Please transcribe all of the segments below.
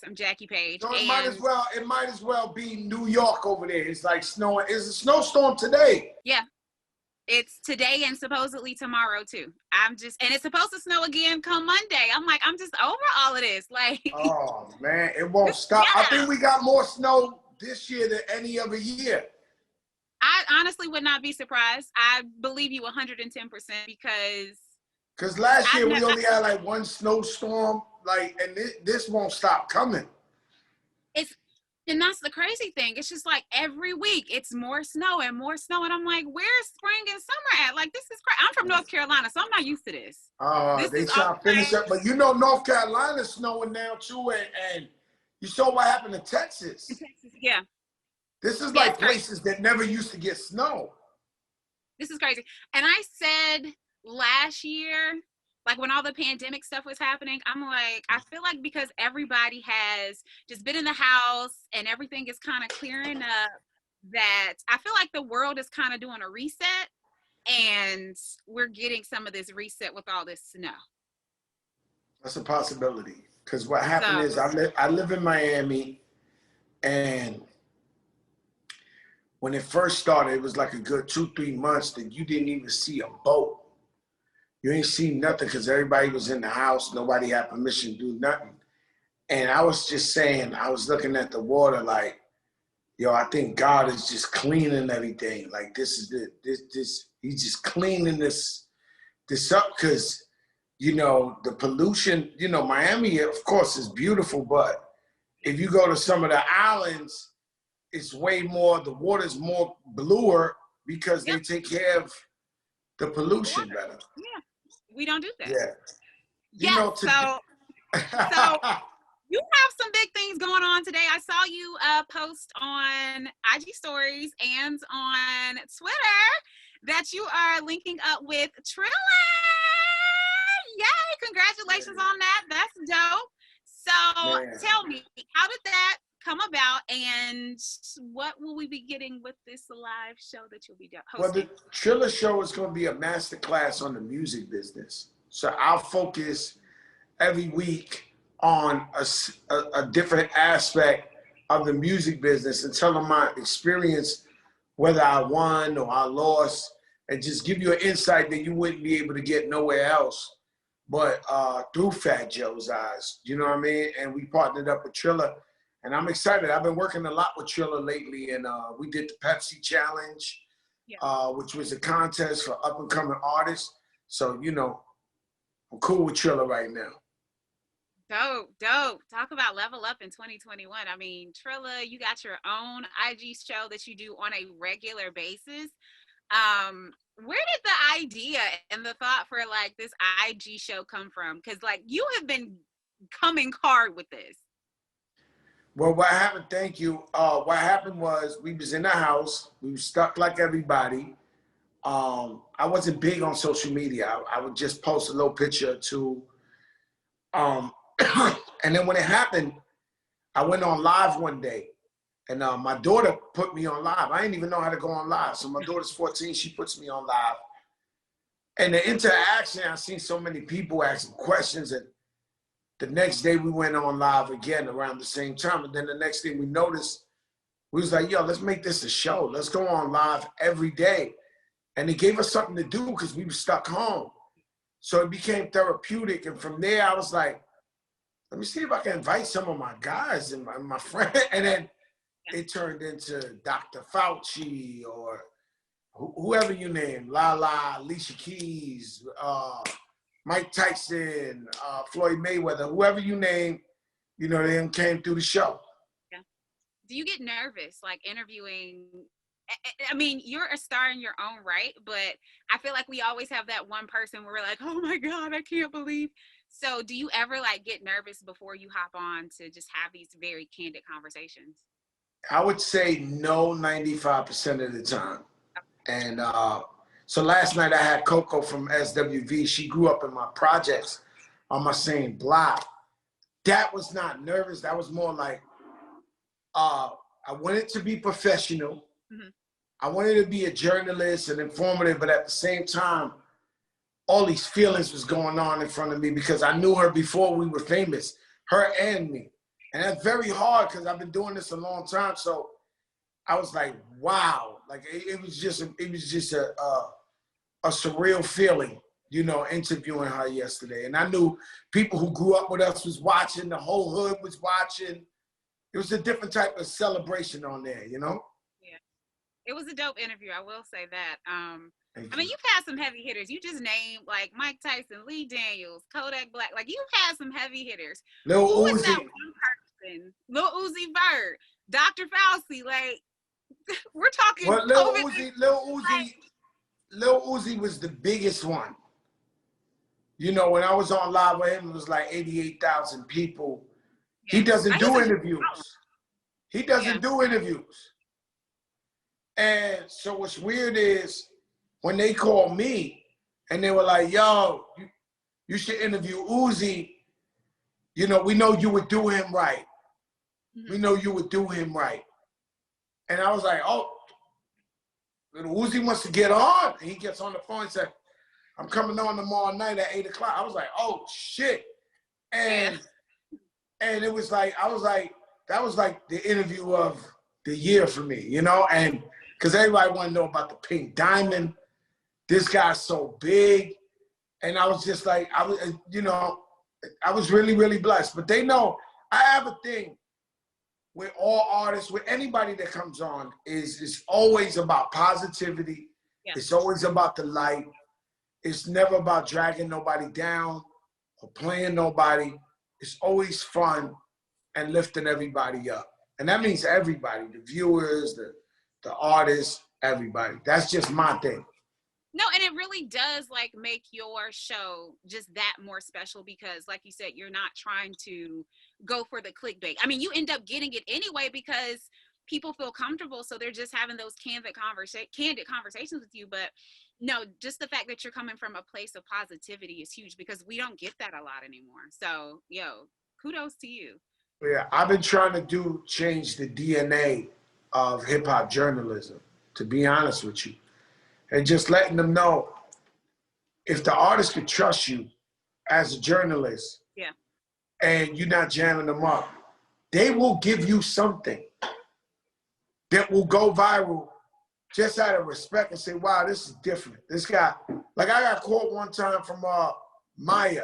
I'm Jackie Page. So And it might as well be New York over there. It's like snowing. It's a snowstorm today. yeah, it's today and supposedly tomorrow too. And it's supposed to snow again come Monday. I'm just over all of this. Like, Oh man, it won't stop. I think we got more snow this year than any other year. I honestly would not be surprised. I believe you 110% because last year we only had like one snowstorm, and this won't stop coming. And that's the crazy thing. It's just like every week it's more snow and more snow. And I'm like, where's spring and summer at? Like, this is crazy. I'm from North Carolina, so I'm not used to this. They try to finish up. But North Carolina's snowing now too. And you saw what happened in Texas. Yeah. This is like places that never used to get snow. This is crazy. And I said last year, like when all the pandemic stuff was happening, I'm like, I feel like because everybody has just been in the house and everything is kind of clearing up, that I feel like the world is kind of doing a reset, and we're getting some of this reset with all this snow. That's a possibility. Because what happened is I live in Miami, and when it first started, it was like a good 2-3 months that you didn't even see a boat. You ain't seen nothing because everybody was in the house. Nobody had permission to do nothing. And I was just saying, I was looking at the water like, I think God is just cleaning everything. Like this, he's just cleaning this up because, the pollution, Miami, of course, is beautiful. But if you go to some of the islands, it's way more, the water's more bluer because they take care of the pollution better. Yeah. We don't do that. Yeah. So you have some big things going on today. I saw you post on IG stories and on Twitter that you are linking up with Trilla. Yay! Congratulations on that. That's dope. So Tell me, how did that come about, and what will we be getting with this live show that you'll be hosting? Well, the Trilla show is going to be a masterclass on the music business. So I'll focus every week on a different aspect of the music business and tell them my experience, whether I won or I lost, and just give you an insight that you wouldn't be able to get nowhere else but through Fat Joe's eyes. You know what I mean? And we partnered up with Trilla. And I'm excited. I've been working a lot with Trilla lately, and we did the Pepsi Challenge, which was a contest for up-and-coming artists. So, I'm cool with Trilla right now. Dope. Talk about level up in 2021. I mean, Trilla, you got your own IG show that you do on a regular basis. Where did the idea and the thought for like this IG show come from? Because like you have been coming hard with this. Well, what happened, thank you. What happened was we was in the house. We were stuck like everybody. I wasn't big on social media. I would just post a little picture or two. And then when it happened, I went on live one day. And my daughter put me on live. I didn't even know how to go on live. So my daughter's 14. She puts me on live. And the interaction, I seen so many people asking questions, and the next day we went on live again around the same time. And then the next thing we noticed, we was like, let's make this a show. Let's go on live every day. And it gave us something to do because we were stuck home. So it became therapeutic. And from there, I was like, let me see if I can invite some of my guys and my friends. And then it turned into Dr. Fauci or whoever you name, Lala, Alicia Keys, Mike Tyson, Floyd Mayweather, whoever you name, they came through the show. Yeah. Do you get nervous, like interviewing? I mean, you're a star in your own right, but I feel like we always have that one person where we're like, oh my God, I can't believe. So do you ever like get nervous before you hop on to just have these very candid conversations? I would say no 95% of the time. And so last night I had Coco from SWV. She grew up in my projects on my same block. That was not nervous. That was more like, I wanted to be professional. Mm-hmm. I wanted to be a journalist and informative, but at the same time, all these feelings was going on in front of me because I knew her before we were famous, her and me. And that's very hard because I've been doing this a long time. So I was like, wow. Like it was just a surreal feeling, you know, interviewing her yesterday. And I knew people who grew up with us was watching, the whole hood was watching. It was a different type of celebration on there, you know? Yeah. It was a dope interview, I will say that. Thank I you. mean, you've had some heavy hitters. You just named like Mike Tyson, Lee Daniels, Kodak Black. Like you've had some heavy hitters. Lil Who is that Uzi. one person? Lil Uzi Vert, Dr. Fauci. Like we're talking Well, COVID. Lil Uzi was the biggest one. You know, when I was on live with him, it was like 88,000 people. He Yeah. doesn't I used do to interviews. He doesn't do interviews. And so what's weird is when they called me and they were like, yo, you should interview Uzi. You know, we know you would do him right. We know you would do him right. And I was like, oh, little Uzi wants to get on. And he gets on the phone and said, I'm coming on tomorrow night at 8 o'clock. I was like, oh shit. And it was like, I was like, that was like the interview of the year for me, you know? And because everybody wanted to know about the pink diamond. This guy's so big. And I was just like, I was, you know, I was really, really blessed. But they know I have a thing with all artists, with anybody that comes on, is it's always about positivity. Yeah. It's always about the light. It's never about dragging nobody down or playing nobody. It's always fun and lifting everybody up. And that means everybody, the viewers, the artists, everybody. That's just my thing. No, and it really does like make your show just that more special because like you said, you're not trying to go for the clickbait. I mean, you end up getting it anyway because people feel comfortable. So they're just having those candid conversations with you. But no, just the fact that you're coming from a place of positivity is huge because we don't get that a lot anymore. So, yo, kudos to you. Yeah, I've been trying to change the DNA of hip hop journalism, to be honest with you. And just letting them know if the artist could trust you as a journalist and you're not jamming them up, they will give you something that will go viral just out of respect and say, wow, this is different. This guy, like I got called one time from Maya.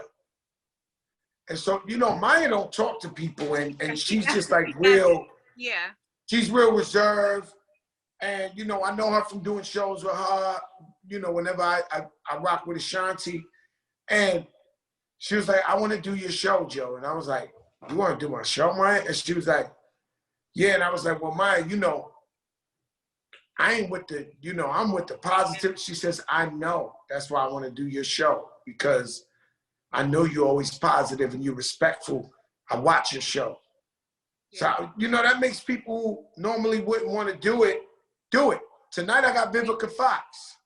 And so, you know, Maya don't talk to people and she's just like real. Yeah. She's real reserved. And, you know, I know her from doing shows with her, you know, whenever I rock with Ashanti. And she was like, I want to do your show, Joe. And I was like, you want to do my show, Maya? And she was like, yeah. And I was like, well, Maya, you know, I ain't with the, you know, I'm with the positive. She says, I know. That's why I want to do your show because I know you're always positive and you're respectful. I watch your show. So, you know, that makes people who normally wouldn't want to do it. Tonight I got Vivica Fox.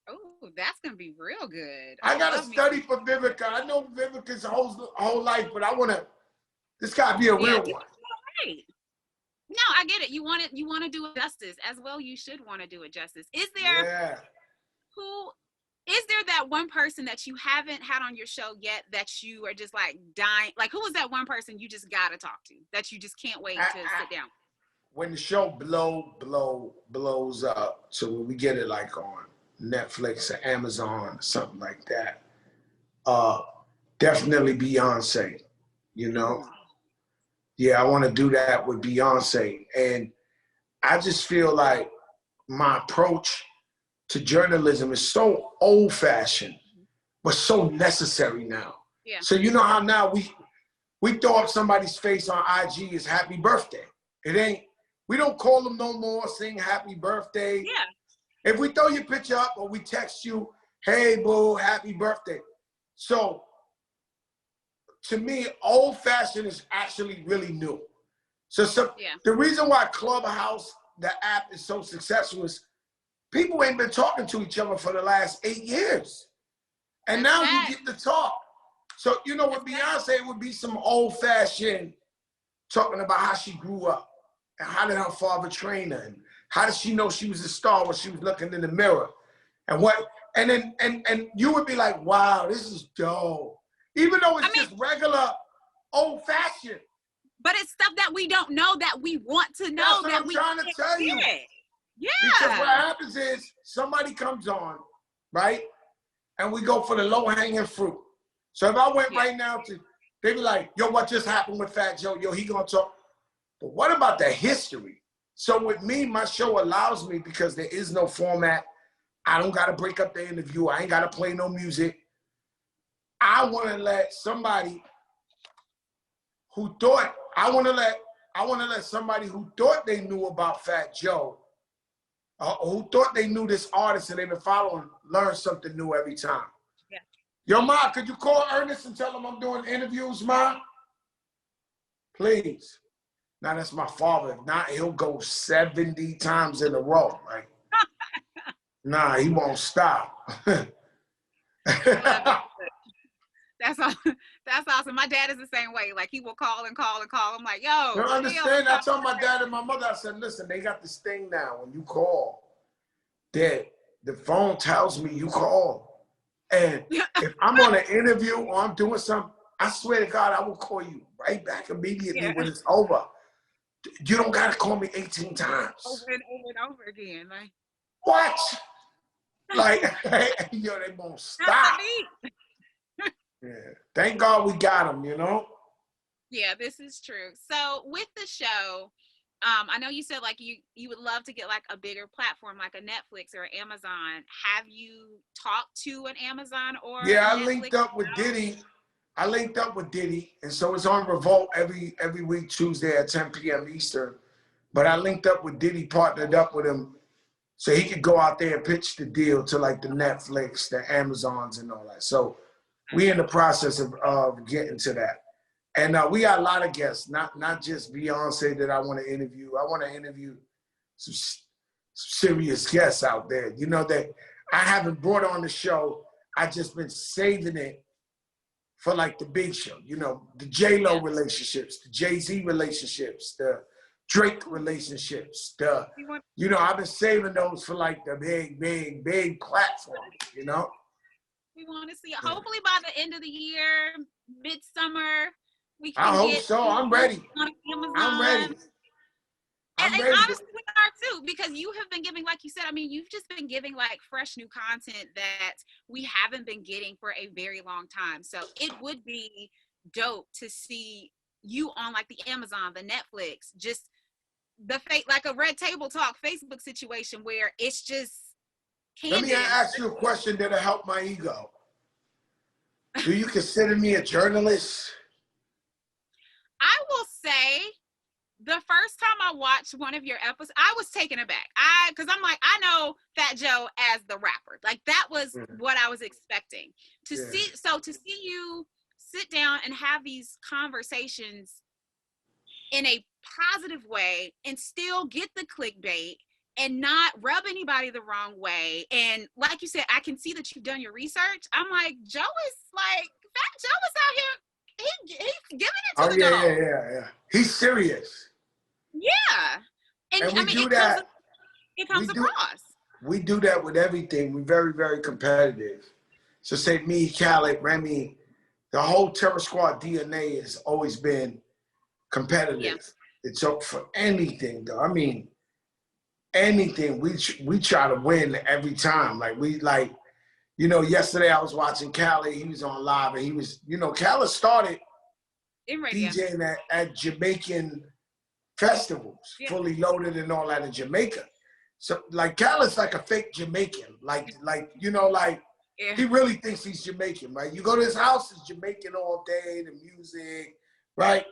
Oh, that's going to be real good. I got to study for Vivica. I know Vivica's whole life, but I want to, this got to be a real one. Right. No, I get it. You want to do it justice as well. You should want to do it justice. Is there that one person that you haven't had on your show yet that you are just like dying? Like, who is that one person you just got to talk to that you just can't wait to sit down? When the show blows up, so when we get it like on Netflix or Amazon or something like that, definitely Beyonce, you know? Yeah, I want to do that with Beyonce. And I just feel like my approach to journalism is so old-fashioned, but so necessary now. Yeah. So you know how now we throw up somebody's face on IG as happy birthday. It ain't, we don't call them no more, sing happy birthday. Yeah. If we throw your picture up or we text you, hey boo, happy birthday. So to me, old fashioned is actually really new. So the reason why Clubhouse, the app, is so successful is people ain't been talking to each other for the last 8 years. And now you get to talk. So, you know, with Beyonce, it would be some old fashioned talking about how she grew up. And how did her father train her? And how did she know she was a star when she was looking in the mirror? And what? And then and you would be like, wow, this is dope. Even though it's just regular, old-fashioned. But it's stuff that we don't know that we want to know. That's what that I'm we trying to tell you. Yeah. Because what happens is somebody comes on, right? And we go for the low-hanging fruit. So if I went right now to, they be like, yo, what just happened with Fat Joe? Yo, he gonna talk. But what about the history? So with me, my show allows me, because there is no format. I don't gotta break up the interview. I ain't gotta play no music. I wanna let somebody who thought, I wanna let somebody who thought they knew about Fat Joe, who thought they knew this artist and they've been following, learn something new every time. Yeah. Yo, Ma, could you call Ernest and tell him I'm doing interviews, Ma? Please. Now, that's my father. If not, he'll go 70 times in a row, right? Nah, he won't stop. That's awesome. My dad is the same way. Like, he will call and call and call. I'm like, yo. You understand? I told my dad and my mother, I said, listen, they got this thing now. When you call, the phone tells me you call. And if I'm on an interview or I'm doing something, I swear to God, I will call you right back immediately when it's over. You don't got to call me 18 times. Over and over and over again. Like, what? Like, yo, they won't stop. Yeah. Thank God we got them, you know? Yeah, this is true. So with the show, I know you said like you would love to get like a bigger platform like a Netflix or Amazon. Have you talked to an Amazon or I Netflix linked up with Diddy. And so it's on Revolt every week, Tuesday at 10 p.m. Eastern. But I linked up with Diddy, partnered up with him, so he could go out there and pitch the deal to like the Netflix, the Amazons, and all that. So we in the process of getting to that. And we got a lot of guests, not just Beyonce that I want to interview. I want to interview some serious guests out there. You know, that I haven't brought on the show. I just been saving it for like the big show. You know, the J-Lo relationships, the Jay-Z relationships, the Drake relationships, you know, I've been saving those for like the big platform, you know? We want to see it. Hopefully by the end of the year, midsummer, we can I hope so. I'm ready. I'm ready. And honestly, we are too, because you have been giving, like you said, I mean, you've just been giving like fresh new content that we haven't been getting for a very long time. So it would be dope to see you on like the Amazon, the Netflix, just like a Red Table Talk Facebook situation where it's just candid. Let me ask you a question that'll help my ego. Do you consider me a journalist? I will say, the first time I watched one of your episodes, I was taken aback. Because I'm like, I know Fat Joe as the rapper. Like, that was what I was expecting. To see you sit down and have these conversations in a positive way and still get the clickbait and not rub anybody the wrong way. And like you said, I can see that you've done your research. I'm like, Joe is like, Fat Joe is out here. He's giving it to the dog. Yeah. He's serious. Yeah. And we do that. It comes across. We do that with everything. We're very, very competitive. So say me, Khaled, Remy, the whole Terror Squad DNA has always been competitive. Yeah. It's up for anything, though. I mean, anything. We try to win every time. You know, yesterday I was watching Khaled. He was on live, and he was, you know, Khaled started DJing at Jamaican festivals, Fully Loaded and all that in Jamaica. So like Khaled's like a fake Jamaican, you know, he really thinks he's Jamaican, right? You go to his house, it's Jamaican all day, the music, right?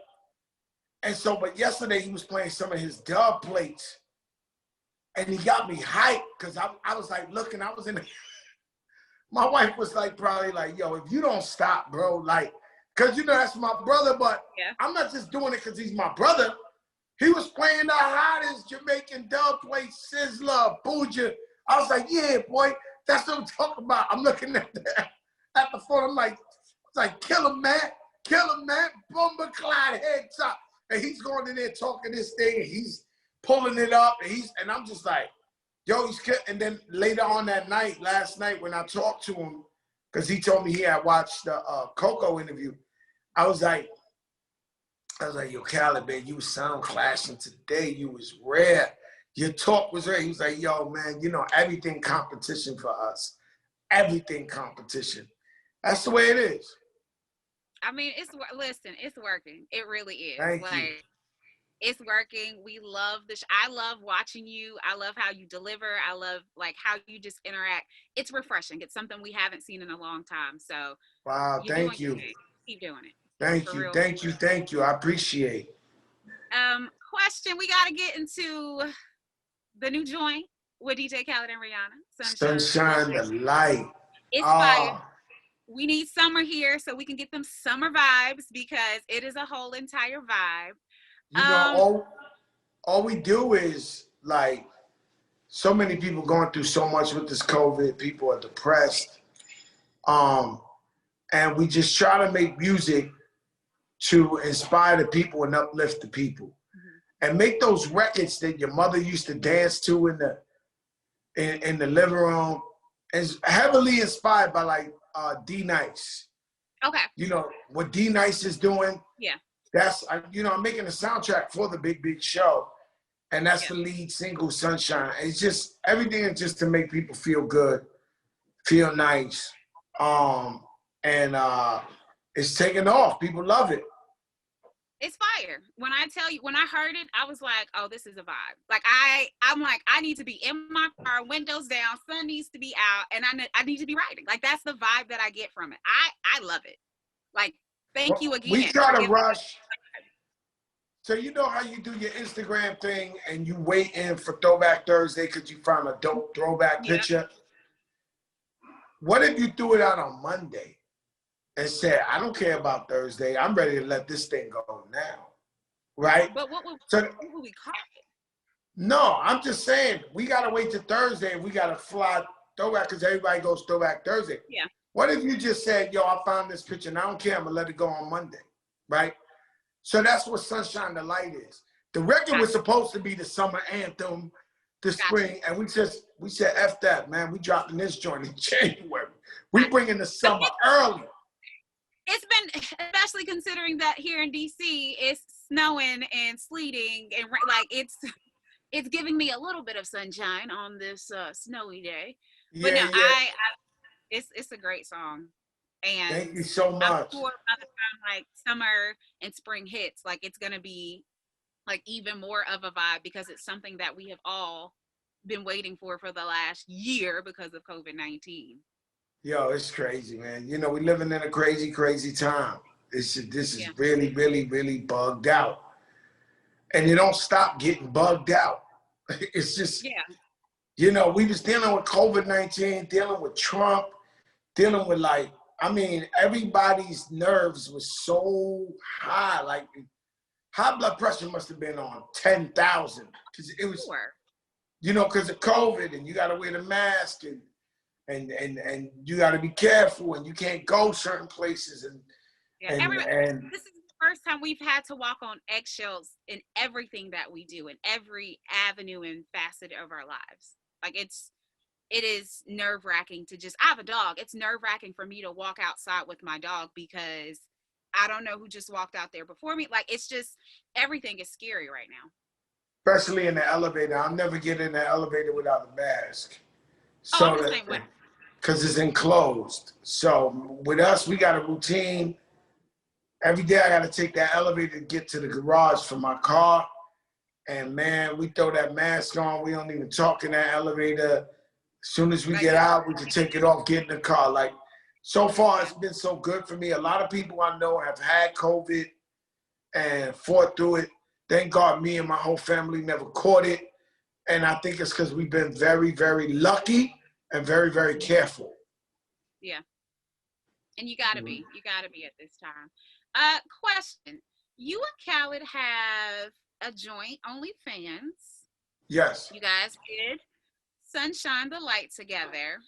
And so, but yesterday he was playing some of his dub plates, and he got me hyped because I was like looking, I was in. My wife was like probably like, yo, if you don't stop, bro, like, cause you know that's my brother, but I'm not just doing it because he's my brother. He was playing the hottest Jamaican dub plate, Sizzler, Booja. I was like, yeah, boy, that's what I'm talking about. I'm looking at the phone. I'm like, it's like, kill him, man. Bumba Clyde, head top. And he's going in there talking this thing, and he's pulling it up, and I'm just like, yo, and then later on that night, last night, when I talked to him, because he told me he had watched the Coco interview, I was like, I was like, yo, Khaled, man, you was sound clashing today. You was rare. Your talk was rare. He was like, yo, man, you know, everything competition for us. Everything competition. That's the way it is. I mean, listen, it's working. It really is. Thank you. Like, it's working. We love I love watching you. I love how you deliver. I love like how you just interact. It's refreshing. It's something we haven't seen in a long time. So Wow, you're doing thank you. your thing. Keep doing it. Thank For you. real. Thank you. Thank you. I appreciate it. Question. We gotta get into the new joint with DJ Khaled and Rihanna. Sunshine. Sunshine, the light. It's fire. Ah, We need summer here so we can get them summer vibes because it is a whole entire vibe. you know, all we do is like so many people going through so much with this COVID. People are depressed. And we just try to make music to inspire the people and uplift the people. Mm-hmm. And make those records that your mother used to dance to in the living room. Is heavily inspired by like D Nice. Okay. You know what D Nice is doing? Yeah. That's you know, I'm making a soundtrack for the Big Show. And that's the lead single, Sunshine. It's just, everything is just to make people feel good, feel nice. And it's taking off. People love it. It's fire. When I tell you, when I heard it, I was like, oh, this is a vibe. Like, I'm like, I need to be in my car, windows down, sun needs to be out, and I need to be writing. Like, that's the vibe that I get from it. I love it. Like, thank you again. We try to rush. So you know how you do your Instagram thing and you waiting for Throwback Thursday because you found a dope throwback picture? What if you threw it out on Monday and said, I don't care about Thursday. I'm ready to let this thing go now, right? But what would we call it? No, I'm just saying, we got to wait till Thursday and we got to fly throwback because everybody goes Throwback Thursday. Yeah. What if you just said, yo, I found this picture and I don't care. I'm going to let it go on Monday, right? So that's what Sunshine the Light is. The record was supposed to be the summer anthem this spring, and we said, F that, man. We dropping this joint in January. We bringing the summer early. It's been, especially considering that here in DC, it's snowing and sleeting, and like it's giving me a little bit of sunshine on this snowy day. But no, it's a great song. And thank you so much. I'm sure by the time like summer and spring hits, like it's gonna be like even more of a vibe because it's something that we have all been waiting for the last year because of COVID-19. Yo, it's crazy, man. You know, we're living in a crazy, crazy time. This is really, really, really bugged out. And you don't stop getting bugged out. It's just, you know, we was dealing with COVID-19, dealing with Trump, dealing with like, I mean, everybody's nerves was so high. Like, high blood pressure must have been on 10,000. Because it was, you know, because of COVID, and you got to wear the mask, and you got to be careful, and you can't go certain places. And this is the first time we've had to walk on eggshells in everything that we do, in every avenue and facet of our lives. Like, it is nerve-wracking to I have a dog. It's nerve-wracking for me to walk outside with my dog because I don't know who just walked out there before me. Like, it's just, everything is scary right now. Especially in the elevator. I'll never get in the elevator without a mask. I'm the same way. Because it's enclosed. So with us, we got a routine. Every day I got to take that elevator to get to the garage for my car. And man, we throw that mask on. We don't even talk in that elevator. As soon as we get out, we can take it off, get in the car. Like, so far, it's been so good for me. A lot of people I know have had COVID and fought through it. Thank God me and my whole family never caught it. And I think it's because we've been very, very lucky and very, very careful. Yeah. And you got to be. You got to be at this time. Question. You and Khaled have a joint, OnlyFans. Yes. You guys did Sunshine the Light together,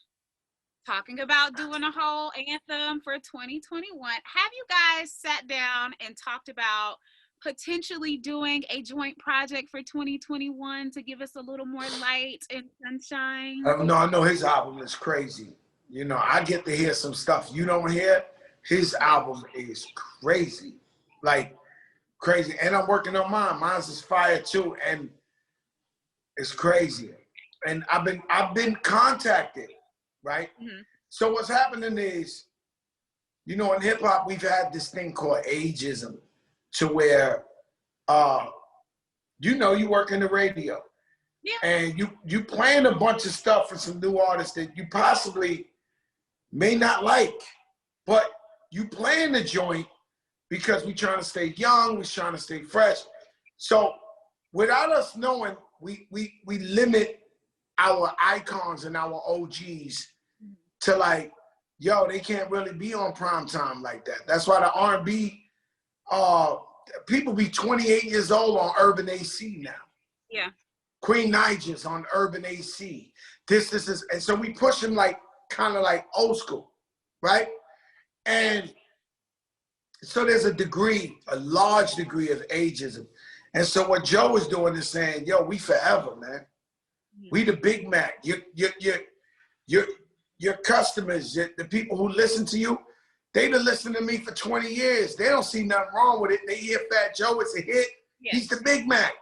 talking about doing a whole anthem for 2021. Have you guys sat down and talked about potentially doing a joint project for 2021 to give us a little more light and sunshine? No, I know his album is crazy. You know, I get to hear some stuff you don't hear. His album is crazy. Like, crazy. And I'm working on mine. Mine's is fire too, and it's crazy. And I've been contacted, right? Mm-hmm. So what's happening is, you know, in hip hop, we've had this thing called ageism, to where, you know, you work in the radio, Yeah. and you playing a bunch of stuff for some new artists that you possibly may not like, but you playing the joint because we trying to stay young, we trying to stay fresh. So without us knowing, we limit our icons and our OGs to like, yo, they can't really be on prime time like that. That's why the R&B, people be 28 years old on Urban AC now. Yeah. Queen Niger's on Urban AC. This is, and so we push them like, kind of like old school, right? And so there's a large degree of ageism. And so what Joe is doing is saying, yo, we forever, man. We the Big Mac. Your customers, the people who listen to you, they've been listening to me for 20 years. They don't see nothing wrong with it. They hear Fat Joe, it's a hit. Yes. He's the Big Mac.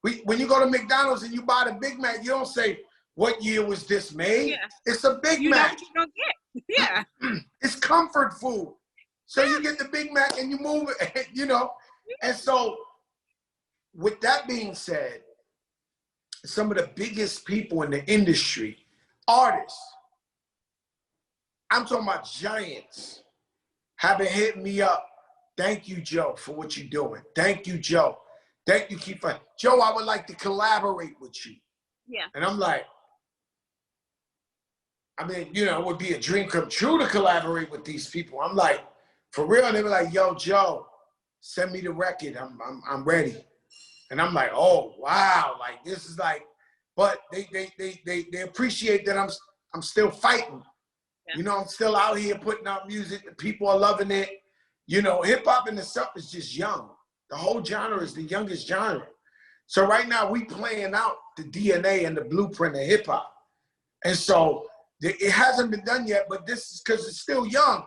When you go to McDonald's and you buy the Big Mac, you don't say, what year was this made? Yeah. It's a Big You Mac. know what you don't get. Yeah. It's comfort food. So you get the Big Mac and you move it, you know. And so with that being said, some of the biggest people in the industry, artists, I'm talking about giants, have been hitting me up. Thank you, Joe, for what you're doing. Thank you, Joe. Thank you, keep fighting. Joe, I would like to collaborate with you. Yeah. And I'm like, I mean, you know, it would be a dream come true to collaborate with these people. I'm like, for real? And they were like, yo, Joe, send me the record. I'm ready. And I'm like, oh, wow. Like, this is like, but they appreciate that I'm still fighting. Yeah. You know, I'm still out here putting out music. The people are loving it. You know, hip hop in itself is just young. The whole genre is the youngest genre. So right now we playing out the DNA and the blueprint of hip hop. And so it hasn't been done yet, but this is because it's still young.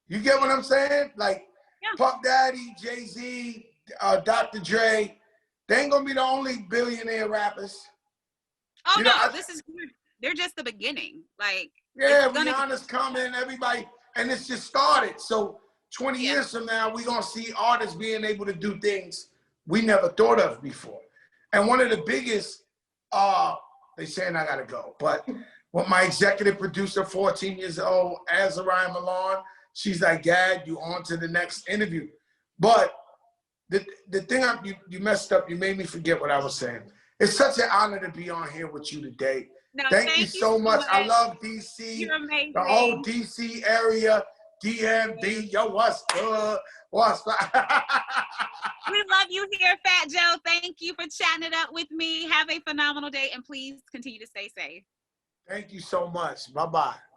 You get what I'm saying? Like, yeah. Puff Daddy, Jay-Z, Dr. Dre, they ain't gonna be the only billionaire rappers. Oh, you know, no, this is good. They're just the beginning. Like, yeah, Rihanna's coming, everybody, and it's just started. So 20 years from now, we're gonna see artists being able to do things we never thought of before. And one of the biggest, they saying I gotta go, but with my executive producer, 14 years old, Azariah Milan, she's like, Gad, you on to the next interview. But the thing you messed up, you made me forget what I was saying. It's such an honor to be on here with you today. No, thank you so much. I love DC. You're amazing. The whole DC area, DMV. Yo, what's good? What's We love you here, Fat Joe. Thank you for chatting it up with me. Have a phenomenal day, and please continue to stay safe. Thank you so much. Bye-bye.